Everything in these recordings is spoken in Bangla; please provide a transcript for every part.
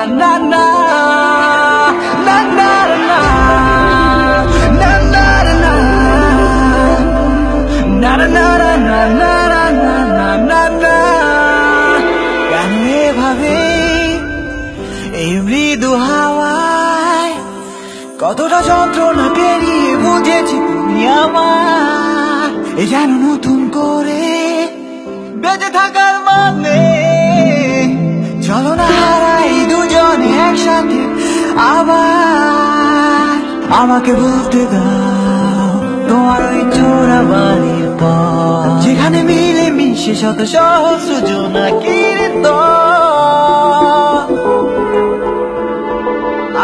na na na na na na na na na na na na na na na কেন এভাবে এই মৃদু হাওয়ায় কতটা যন্ত্রণা পেরিয়ে বুঝেছি তুমি আমার এ যেন নতুন করে বেঁচে থাকার মানে চলো না হারাই দুজনে একসাথে আবার আমাকে বলতে দাও তোমার ওই চোরা বাড়ির পর যেখানে মিলে মিশে শত সহস্র জোনাকির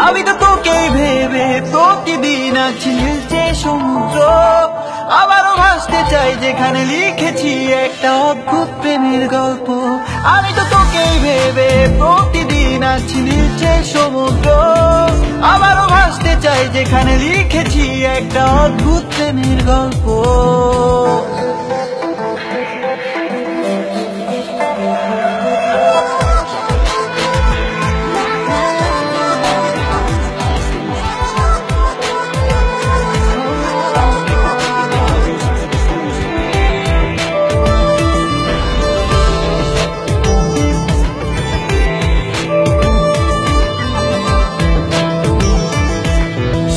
আমি তো তোকেই ভেবে প্রতিদিন আছি নীলচে সমুদ্র আবারও ভাসতে চাই যেখানে লিখেছি একটা অদ্ভুত প্রেমের গল্প আমি তো তোকেই ভেবে প্রতিদিন আছি নীলচে সমুদ্র আবারও ভাসতে চাই যেখানে লিখেছি একটা অদ্ভুত প্রেমের গল্প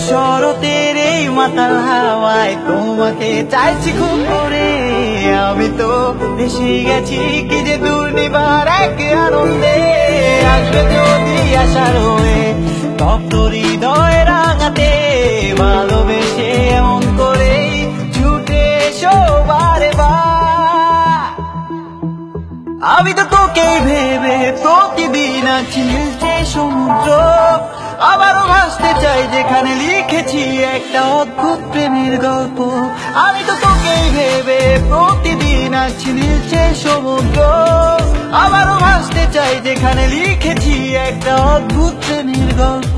শরতের এই মাতাল হাওয়ায় তোমাকে চাইছি খুব করে আমি তো ভেসে গেছি কি যে দুর্নিবার এক আনন্দে আসবে যদি আশার হয়ে তপ্ত হৃদয় রাঙাতে ভালোবেসে এমন করে ছুটে এসো বারে বার আমি তো তোকেই ভেবে প্রতিদিন আছি নীলচে সমুদ্র আবারও ভাসতে চাই যেখানে লিখেছি একটা অদ্ভুত প্রেমের গল্প আমি তো তোকেই ভেবে প্রতিদিন আছি নীলচে সমুদ্র আবারও ভাসতে চাই যেখানে লিখেছি একটা অদ্ভুত প্রেমের গল্প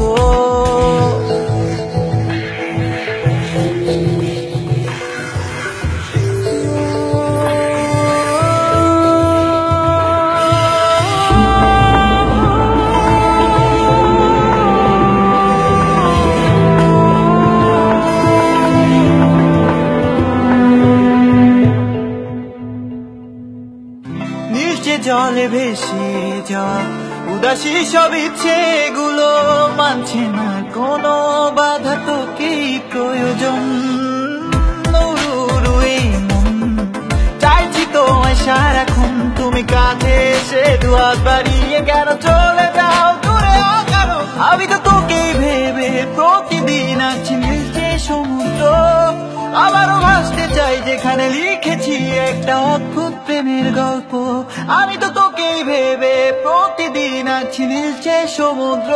নীলচে জলে ভেসে যাওয়া উদাসী সব ইচ্ছেগুলো মানছে না কোনো বাধা তোকেই প্রয়োজন এই মন চাইছি তোমায় সারাক্ষণ তুমি কাঁধে এসে দুহাত বাড়িয়ে কেন চলে যাও দূরে অকারণ আমি তো তোকেই ভেবে প্রতিদিন আছি নীলচে সমুদ্র আবারও ভাসতে চাই যেখানে লিখেছি একটা অদ্ভুত প্রেমের গল্প আমি তো তোকেই ভেবে প্রতিদিন আছি নীলচে সমুদ্র